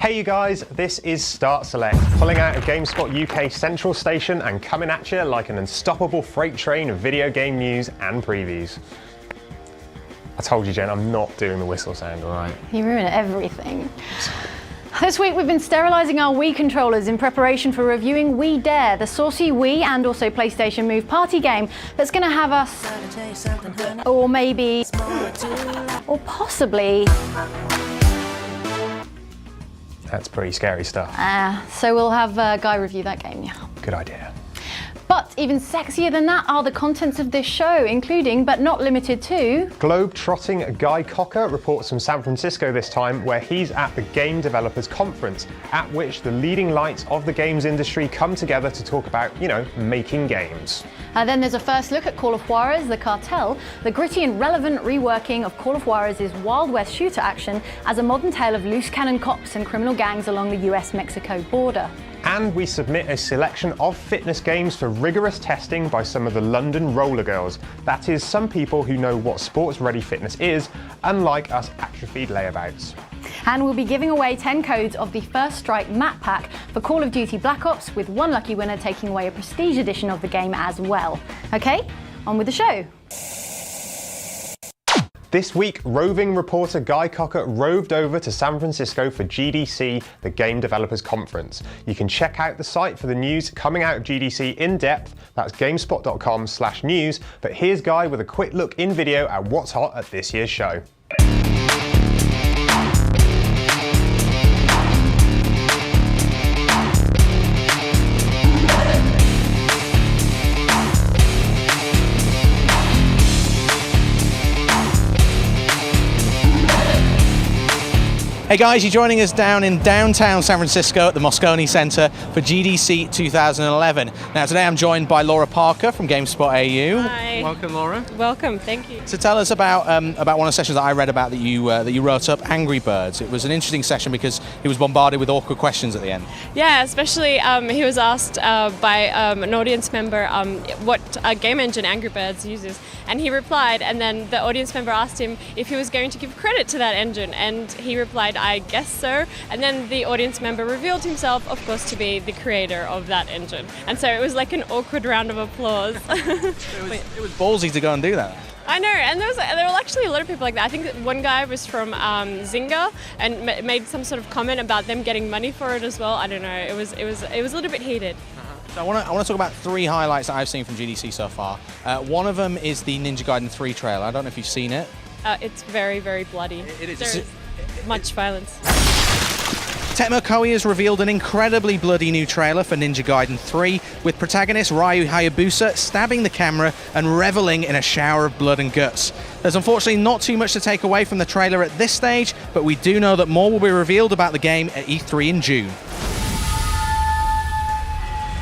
Hey you guys, this is Start Select, pulling out of GameSpot UK Central Station and coming at you like an unstoppable freight train of video game news and previews. I told you, Jen, I'm not doing the whistle sound, all right? You ruin everything. This week we've been sterilising our Wii controllers in preparation for reviewing We Dare, the saucy Wii and also PlayStation Move party game that's going to have us, or maybe, or possibly. That's pretty scary stuff. So we'll have Guy review that game, yeah. Good idea. But even sexier than that are the contents of this show, including, but not limited to... Globe-trotting Guy Cocker reports from San Francisco this time, where he's at the Game Developers Conference, at which the leading lights of the games industry come together to talk about, you know, making games. Then there's a first look at Call of Juarez, the Cartel, the gritty and relevant reworking of Call of Juarez's Wild West shooter action as a modern tale of loose cannon cops and criminal gangs along the US-Mexico border. And we submit a selection of fitness games for rigorous testing by some of the London Rollergirls. That is, some people who know what sports-ready fitness is, unlike us atrophied layabouts. And we'll be giving away 10 codes of the First Strike map pack for Call of Duty Black Ops, with one lucky winner taking away a prestige edition of the game as well. Okay, on with the show. This week, roving reporter Guy Cocker roved over to San Francisco for GDC, the Game Developers Conference. You can check out the site for the news coming out of GDC in depth. That's gamespot.com/news. But here's Guy with a quick look in video at what's hot at this year's show. Hey guys, you're joining us down in downtown San Francisco at the Moscone Center for GDC 2011. Now today I'm joined by Laura Parker from GameSpot AU. Hi. Welcome, Laura. Welcome, thank you. So tell us about one of the sessions that I read about that you wrote up, Angry Birds. It was an interesting session because he was bombarded with awkward questions at the end. Yeah, especially he was asked by an audience member what game engine Angry Birds uses, and he replied, and then the audience member asked him if he was going to give credit to that engine, and he replied, I guess so. And then the audience member revealed himself, of course, to be the creator of that engine. And so it was like an awkward round of applause. It was ballsy to go and do that. I know, and there were actually a lot of people like that. I think that one guy was from Zynga and made some sort of comment about them getting money for it as well. I don't know. It was a little bit heated. So I want to talk about three highlights that I've seen from GDC so far. One of them is the Ninja Gaiden 3 trailer. I don't know if you've seen it. It's very, very bloody. It is. There's much violence. Tecmo Koei has revealed an incredibly bloody new trailer for Ninja Gaiden 3, with protagonist Ryu Hayabusa stabbing the camera and reveling in a shower of blood and guts. There's unfortunately not too much to take away from the trailer at this stage, but we do know that more will be revealed about the game at E3 in June.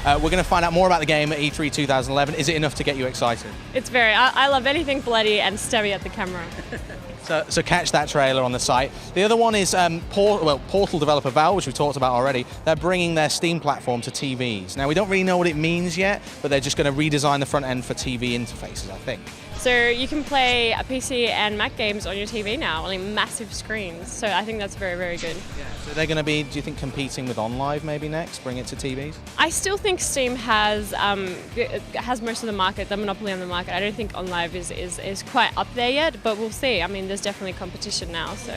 We're going to find out more about the game at E3 2011. Is it enough to get you excited? It's very. I love anything bloody and stabby at the camera. So catch that trailer on the site. The other one is Portal developer Valve, which we talked about already. They're bringing their Steam platform to TVs. Now, we don't really know what it means yet, but they're just going to redesign the front end for TV interfaces, I think. So you can play PC and Mac games on your TV now, on massive screens. So I think that's very, very good. Yeah. So they're going to be, do you think, competing with OnLive maybe next, bring it to TVs? I still think Steam has most of the market, the monopoly on the market. I don't think OnLive is quite up there yet, but we'll see. I mean, there's definitely competition now, so.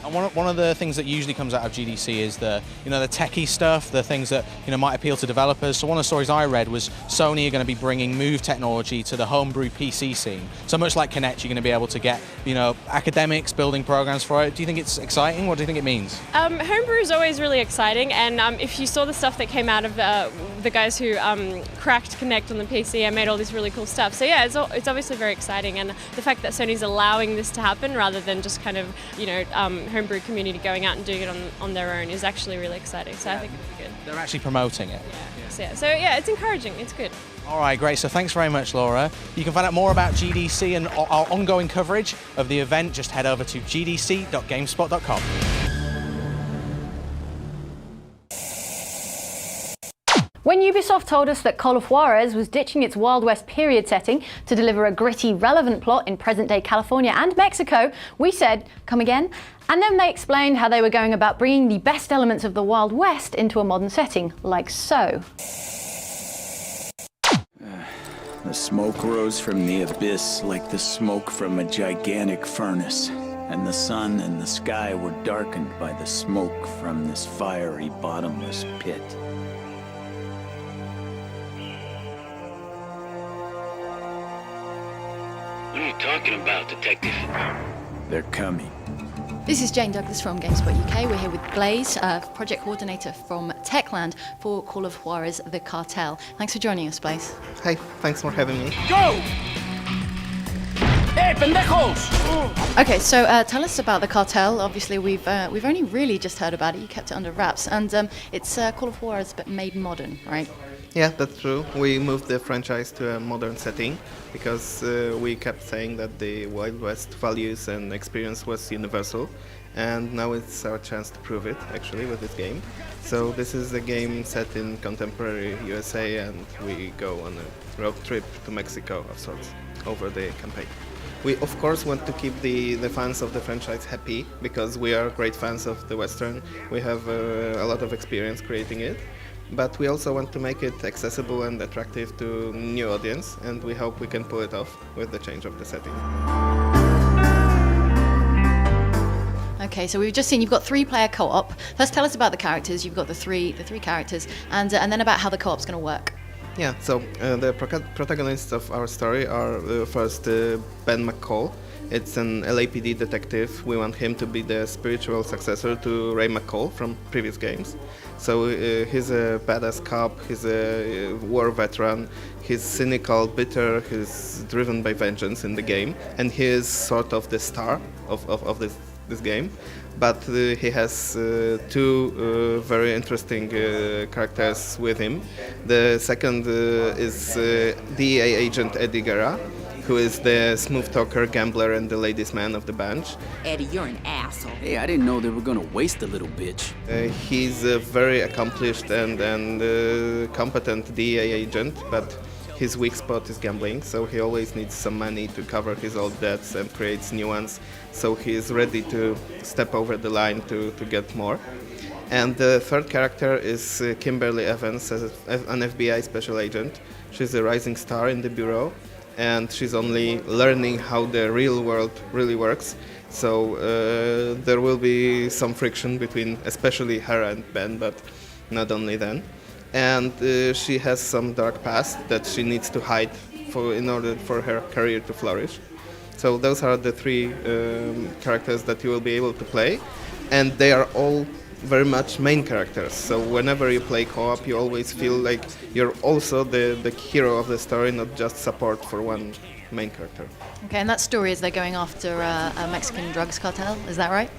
And one of the things that usually comes out of GDC is the techie stuff, the things that might appeal to developers. So one of the stories I read was Sony are going to be bringing Move technology to the homebrew PC scene. So much like Kinect, you're going to be able to get academics building programs for it. Do you think it's exciting? What do you think it means? Homebrew is always really exciting, and if you saw the stuff that came out of the guys who cracked Kinect on the PC and made all this really cool stuff. So yeah, it's obviously very exciting, and the fact that Sony's allowing this to happen rather than just kind of homebrew community going out and doing it on their own is actually really exciting. So I think it's good. They're actually promoting it. Yeah. So yeah, it's encouraging. It's good. All right, great. So thanks very much, Laura. You can find out more about GDC and our ongoing coverage of the event. Just head over to gdc.gamespot.com. When Ubisoft told us that Call of Juarez was ditching its Wild West period setting to deliver a gritty, relevant plot in present-day California and Mexico, we said, come again? And then they explained how they were going about bringing the best elements of the Wild West into a modern setting, like so. The smoke rose from the abyss like the smoke from a gigantic furnace, and the sun and the sky were darkened by the smoke from this fiery, bottomless pit. What are you talking about, Detective? They're coming. This is Jane Douglas from GameSpot UK. We're here with Blaze, project coordinator from Techland for Call of Juarez, the Cartel. Thanks for joining us, Blaze. Hey, thanks for having me. Go! Hey, pendejos! Okay, so tell us about the Cartel. Obviously, we've only really just heard about it. You kept it under wraps, and it's Call of Juarez but made modern, right? Yeah, that's true. We moved the franchise to a modern setting because we kept saying that the Wild West values and experience was universal, and now it's our chance to prove it, actually, with this game. So this is a game set in contemporary USA, and we go on a road trip to Mexico of sorts over the campaign. We, of course, want to keep the fans of the franchise happy because we are great fans of the Western. We have a lot of experience creating it. But we also want to make it accessible and attractive to new audience, and we hope we can pull it off with the change of the setting. Okay, so we've just seen you've got 3-player co-op. First, tell us about the characters. You've got the three characters, and then about how the co-op's going to work. Yeah, so the protagonists of our story are first Ben McCall. It's an LAPD detective. We want him to be the spiritual successor to Ray McCall from previous games. So he's a badass cop, he's a war veteran, he's cynical, bitter, he's driven by vengeance in the game, and he is sort of the star of this game. But he has two very interesting characters with him. The second is DEA agent Eddie Guerra, who is the smooth talker, gambler, and the ladies' man of the bunch. Eddie, you're an asshole. Hey, I didn't know they were gonna waste the little bitch. He's a very accomplished and competent DEA agent, but his weak spot is gambling, so he always needs some money to cover his old debts and creates new ones, so he is ready to step over the line to get more. And the third character is Kimberly Evans, an FBI special agent. She's a rising star in the bureau, and she's only learning how the real world really works. So there will be some friction between especially her and Ben, but not only then. And she has some dark past that she needs to hide in order for her career to flourish. So those are the three characters that you will be able to play, and they are all very much main characters. So whenever you play co-op, you always feel like you're also the hero of the story, not just support for one main character. Okay, and that story is they're going after a Mexican drugs cartel, is that right?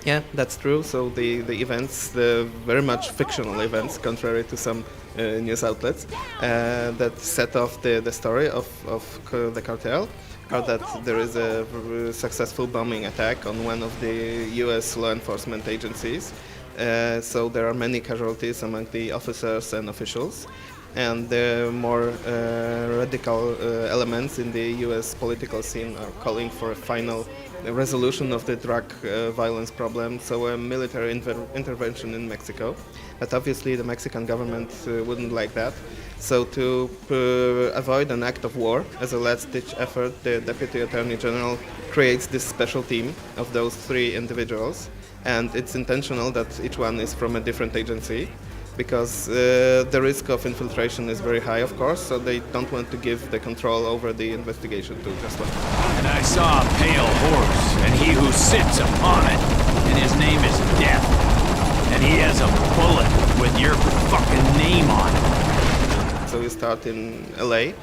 Yeah, that's true. So the events, the very much fictional events, contrary to some news outlets, that set off the story of the cartel, are that there is a successful bombing attack on one of the US law enforcement agencies. So there are many casualties among the officers and officials, and the more radical elements in the US political scene are calling for a final resolution of the drug violence problem, so a military intervention in Mexico. But obviously the Mexican government wouldn't like that. So to avoid an act of war, as a last-ditch effort, the Deputy Attorney General creates this special team of those three individuals. And it's intentional that each one is from a different agency, because the risk of infiltration is very high, of course, so they don't want to give the control over the investigation to just one. And I saw a pale horse, and he who sits upon it, and his name is Death. And he has a bullet with your fucking name on it. So you start in LA,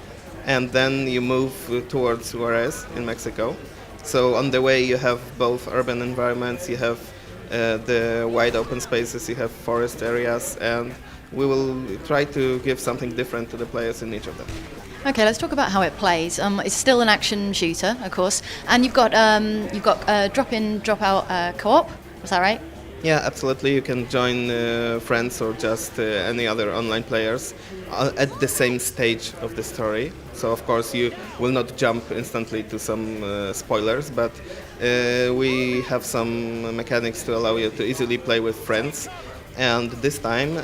and then you move towards Juarez in Mexico. So on the way you have both urban environments, you have the wide open spaces, you have forest areas, and we will try to give something different to the players in each of them. Okay, let's talk about how it plays. It's still an action shooter, of course, and you've got drop-in, drop-out co-op. Is that right? Yeah, absolutely. You can join friends or just any other online players at the same stage of the story. So of course you will not jump instantly to some spoilers, but we have some mechanics to allow you to easily play with friends. And this time,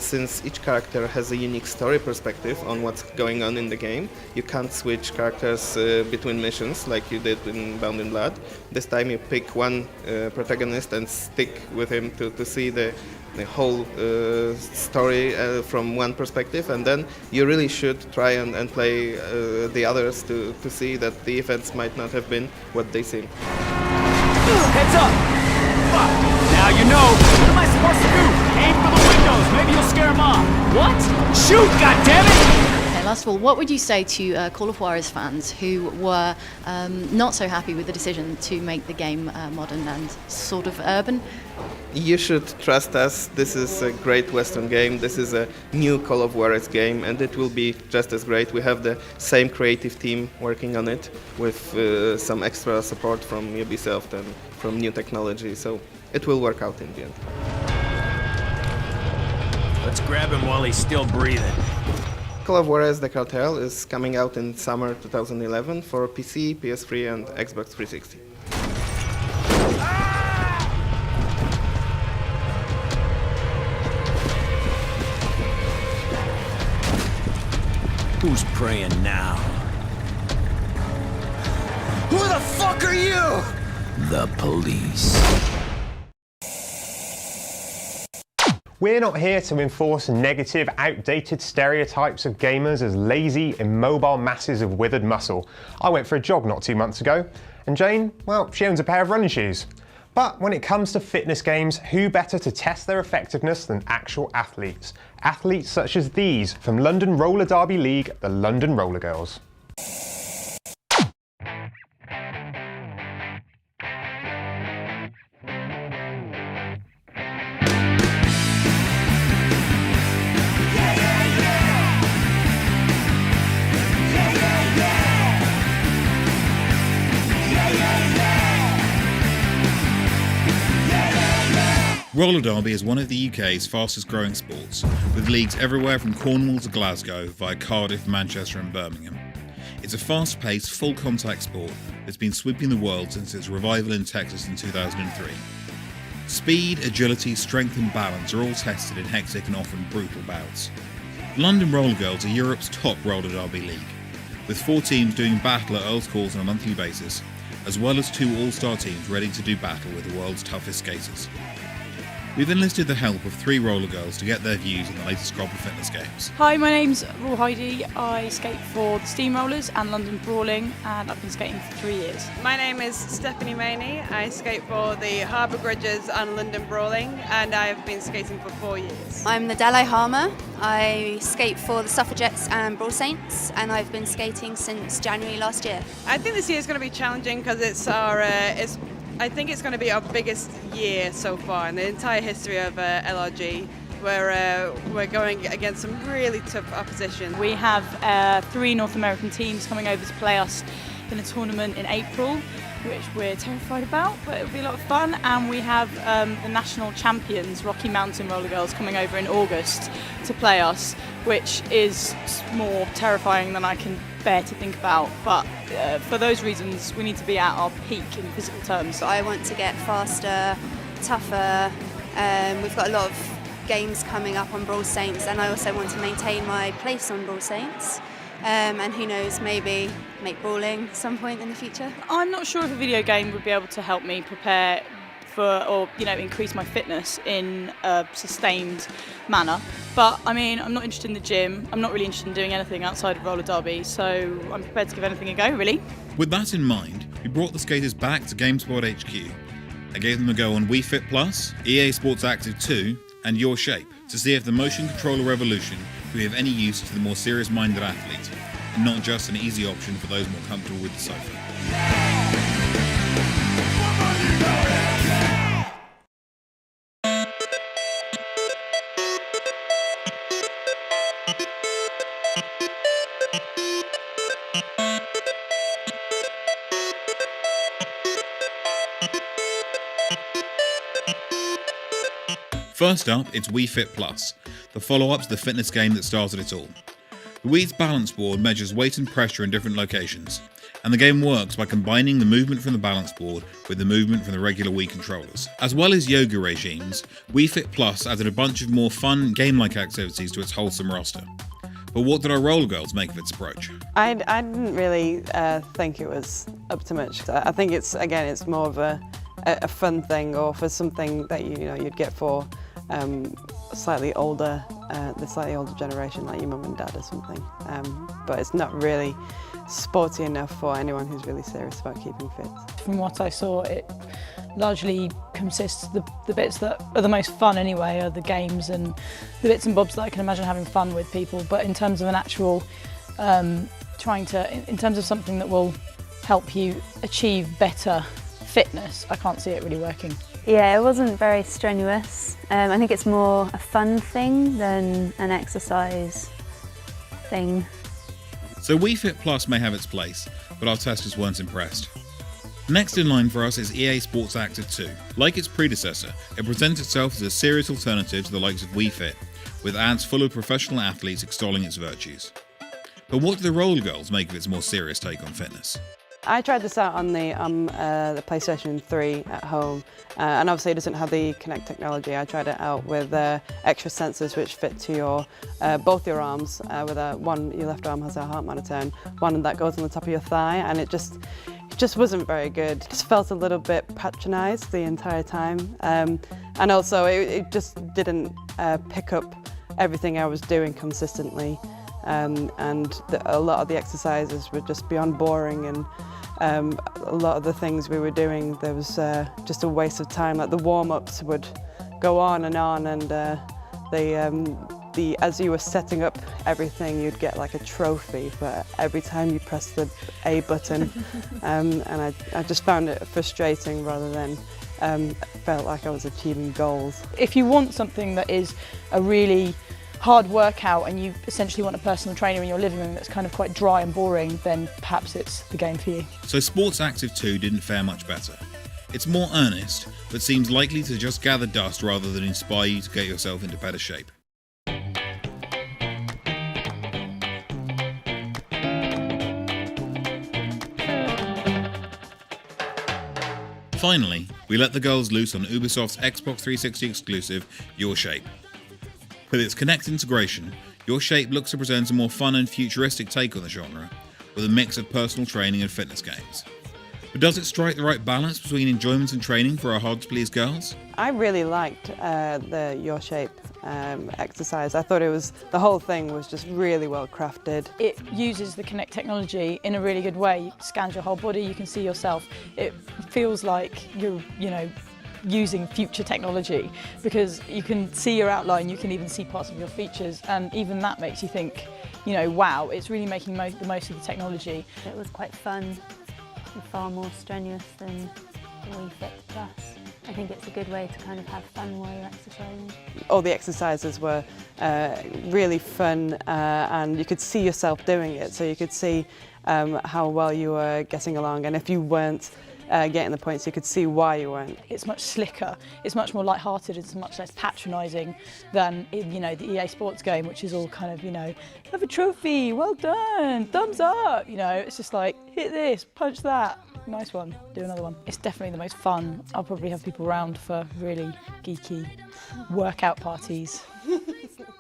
since each character has a unique story perspective on what's going on in the game, you can't switch characters between missions like you did in Bound in Blood. This time you pick one protagonist and stick with him to see the whole story from one perspective, and then you really should try and play the others to see that the events might not have been what they seem. Heads up! Fuck! Now you know. What am I supposed to do? Aim for the windows. Maybe you'll scare them off. What? Shoot, goddammit! Okay, last of all, what would you say to Call of Juarez fans who were not so happy with the decision to make the game modern and sort of urban? You should trust us. This is a great Western game. This is a new Call of Juarez game, and it will be just as great. We have the same creative team working on it with some extra support from Ubisoft and from new technology, so it will work out in the end. Let's grab him while he's still breathing. Call of Juarez The Cartel is coming out in summer 2011 for PC, PS3 and Xbox 360. Who's praying now? Who the fuck are you? The police. We're not here to enforce negative, outdated stereotypes of gamers as lazy, immobile masses of withered muscle. I went for a jog not 2 months ago, and Jane, well, she owns a pair of running shoes. But when it comes to fitness games, who better to test their effectiveness than actual athletes? Athletes such as these from London Roller Derby League, the London Rollergirls. Roller derby is one of the UK's fastest growing sports, with leagues everywhere from Cornwall to Glasgow via Cardiff, Manchester and Birmingham. It's a fast-paced, full-contact sport that's been sweeping the world since its revival in Texas in 2003. Speed, agility, strength and balance are all tested in hectic and often brutal bouts. London Rollergirls are Europe's top roller derby league, with 4 teams doing battle at Earl's Court on a monthly basis, as well as 2 all-star teams ready to do battle with the world's toughest skaters. We've enlisted the help of 3 roller girls to get their views on the latest crop of fitness games. Hi, my name's Raw Heidi. I skate for the Steamrollers and London Brawling, and I've been skating for 3 years. My name is Stephanie Maney. I skate for the Harbour Grudges and London Brawling, and I've been skating for 4 years. I'm Nadella Harmer. I skate for the Suffragettes and Brawl Saints, and I've been skating since January last year. I think this year is going to be challenging because I think it's going to be our biggest year so far in the entire history of LRG. We're going against some really tough opposition. We have 3 North American teams coming over to play us in a tournament in April, which we're terrified about, but it'll be a lot of fun. And we have the national champions, Rocky Mountain Roller Girls, coming over in August to play us, which is more terrifying than I can bear to think about. But for those reasons, we need to be at our peak in physical terms. I want to get faster, tougher. We've got a lot of games coming up on Brawl Saints, and I also want to maintain my place on Brawl Saints. And who knows, maybe make brawling at some point in the future. I'm not sure if a video game would be able to help me prepare for, or increase my fitness in a sustained manner. But I mean, I'm not interested in the gym. I'm not really interested in doing anything outside of roller derby, so I'm prepared to give anything a go, really. With that in mind, we brought the skaters back to GameSpot HQ and gave them a go on Wii Fit Plus, EA Sports Active 2 and Your Shape to see if the motion controller revolution could be of any use to the more serious-minded athlete, and not just an easy option for those more comfortable with the sofa. First up, it's Wii Fit Plus, the follow-up to the fitness game that started it all. The Wii's balance board measures weight and pressure in different locations, and the game works by combining the movement from the balance board with the movement from the regular Wii controllers. As well as yoga regimes, Wii Fit Plus added a bunch of more fun, game-like activities to its wholesome roster. But what did our Rollergirls make of its approach? I didn't really think it was up to much. I think it's more of a fun thing, or for something that you'd get for the slightly older generation, like your mum and dad or something. But it's not really sporty enough for anyone who's really serious about keeping fit. From what I saw, it largely consists of the bits that are the most fun anyway, are the games and the bits and bobs that I can imagine having fun with people. But in terms of an actual, in terms of something that will help you achieve better fitness, I can't see it really working. Yeah, it wasn't very strenuous. I think it's more a fun thing than an exercise thing. So Wii Fit Plus may have its place, but our testers weren't impressed. Next in line for us is EA Sports Active 2. Like its predecessor, it presents itself as a serious alternative to the likes of Wii Fit, with ads full of professional athletes extolling its virtues. But what do the Rollergirls make of its more serious take on fitness? I tried this out on the PlayStation 3 at home, and obviously it doesn't have the Kinect technology. I tried it out with extra sensors which fit to both your arms. With your left arm has a heart monitor, and one that goes on the top of your thigh, and it just wasn't very good. It just felt a little bit patronised the entire time, and also it just didn't pick up everything I was doing consistently. And a lot of the exercises were just beyond boring, and a lot of the things we were doing, there was just a waste of time. Like the warm-ups would go on, and as you were setting up everything, you'd get like a trophy for every time you pressed the A button, and I just found it frustrating rather than felt like I was achieving goals. If you want something that is a really hard workout and you essentially want a personal trainer in your living room that's kind of quite dry and boring, then perhaps it's the game for you. So Sports Active 2 didn't fare much better. It's more earnest, but seems likely to just gather dust rather than inspire you to get yourself into better shape. Finally, we let the girls loose on Ubisoft's Xbox 360 exclusive, Your Shape. With its Kinect integration, Your Shape looks to present a more fun and futuristic take on the genre, with a mix of personal training and fitness games. But does it strike the right balance between enjoyment and training for our hard-to-please girls? I really liked the Your Shape exercise. I thought the whole thing was just really well crafted. It uses the Kinect technology in a really good way. It scans your whole body, you can see yourself. It feels like you're, using future technology, because you can see your outline, you can even see parts of your features, and even that makes you think, wow, it's really making the most of the technology. It was quite fun and far more strenuous than Wii Fit Plus. I think it's a good way to kind of have fun while you're exercising. All the exercises were really fun, and you could see yourself doing it, so you could see how well you were getting along, and if you weren't getting the points, you could see why you weren't. It's much slicker, it's much more light-hearted, it's much less patronising than the EA Sports game, which is all kind of, have a trophy, well done, thumbs up, it's just like, hit this, punch that, nice one, do another one. It's definitely the most fun. I'll probably have people around for really geeky workout parties.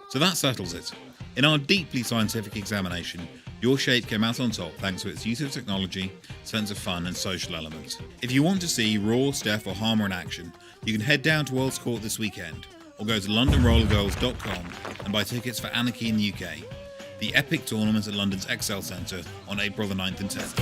So that settles it. In our deeply scientific examination, Your Shape came out on top thanks to its use of technology, sense of fun and social elements. If you want to see Raw, Steph or Harmer in action, you can head down to World's Court this weekend, or go to londonrollergirls.com and buy tickets for Anarchy in the UK, the epic tournament at London's Excel Centre on April the 9th and 10th.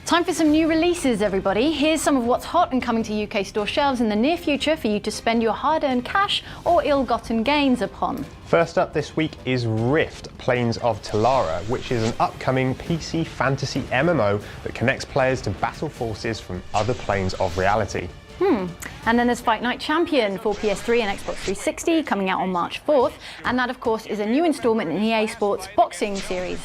Time for some new releases, everybody. Here's some of what's hot and coming to UK store shelves in the near future for you to spend your hard-earned cash or ill-gotten gains upon. First up this week is Rift: Planes of Telara, which is an upcoming PC fantasy MMO that connects players to battle forces from other planes of reality. And then there's Fight Night Champion for PS3 and Xbox 360 coming out on March 4th. And that, of course, is a new instalment in EA Sports boxing series.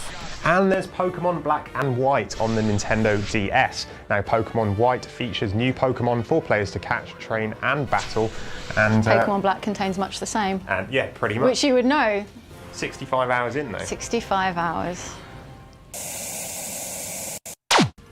And there's Pokemon Black and White on the Nintendo DS. Now, Pokemon White features new Pokemon for players to catch, train and battle. And Pokemon Black contains much the same. And yeah, pretty much. Which you would know. 65 hours in though. 65 hours.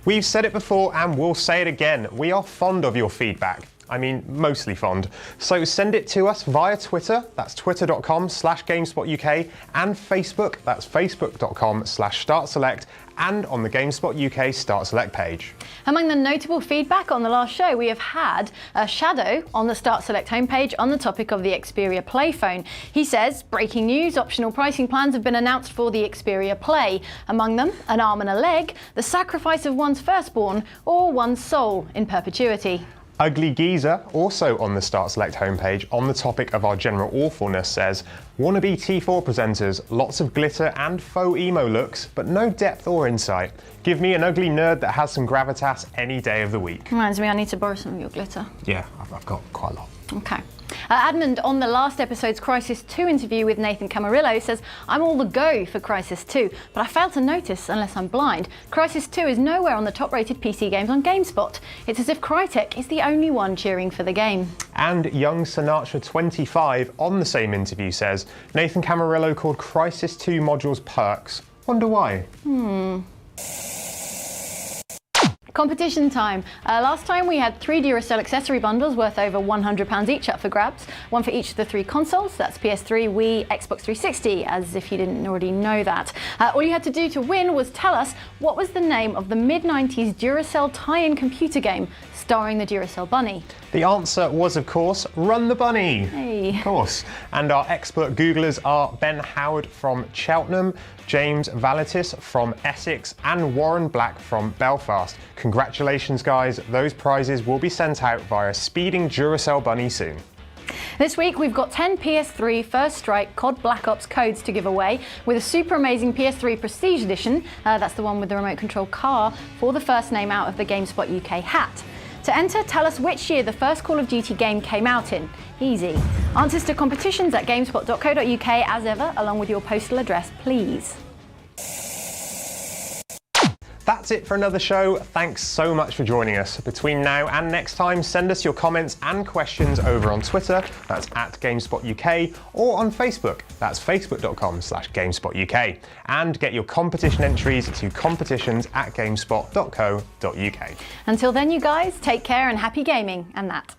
We've said it before and we'll say it again. We are fond of your feedback. I mean, mostly fond. So send it to us via Twitter, that's twitter.com/GameSpotUK, and Facebook, that's facebook.com/StartSelect, and on the GameSpot UK Start Select page. Among the notable feedback on the last show, we have had a Shadow on the Start Select homepage on the topic of the Xperia Play phone. He says, breaking news, optional pricing plans have been announced for the Xperia Play. Among them, an arm and a leg, the sacrifice of one's firstborn, or one's soul in perpetuity. Ugly Geezer, also on the Start Select homepage, on the topic of our general awfulness, says, wannabe T4 presenters, lots of glitter and faux emo looks, but no depth or insight. Give me an ugly nerd that has some gravitas any day of the week. Reminds me, I need to borrow some of your glitter. Yeah, I've got quite a lot. Okay. Admund, on the last episode's Crisis 2 interview with Nathan Camarillo, says, I'm all the go for Crisis 2, but I failed to notice, unless I'm blind, Crisis 2 is nowhere on the top-rated PC games on GameSpot. It's as if Crytek is the only one cheering for the game. And young Sinatra 25 on the same interview says, Nathan Camarillo called Crisis 2 modules perks. Wonder why? Competition time. Last time we had 3 Duracell accessory bundles worth over £100 each up for grabs. One for each of the 3 consoles, that's PS3, Wii, Xbox 360, as if you didn't already know that. All you had to do to win was tell us what was the name of the mid-90s Duracell tie-in computer game starring the Duracell bunny. The answer was, of course, Run the Bunny. Hey. Of course. And our expert Googlers are Ben Howard from Cheltenham, James Valitis from Essex, and Warren Black from Belfast. Congratulations, guys. Those prizes will be sent out via speeding Duracell bunny soon. This week we've got 10 PS3 First Strike COD Black Ops codes to give away, with a super amazing PS3 Prestige Edition, that's the one with the remote control car, for the first name out of the GameSpot UK hat. To enter, tell us which year the first Call of Duty game came out in. Easy. Answers to competitions at gamespot.co.uk as ever, along with your postal address, please. That's it for another show. Thanks so much for joining us. Between now and next time, send us your comments and questions over on Twitter, that's at GameSpot UK, or on Facebook, that's facebook.com/GameSpotUK. And get your competition entries to competitions@gamespot.co.uk. Until then, you guys, take care and happy gaming, and that.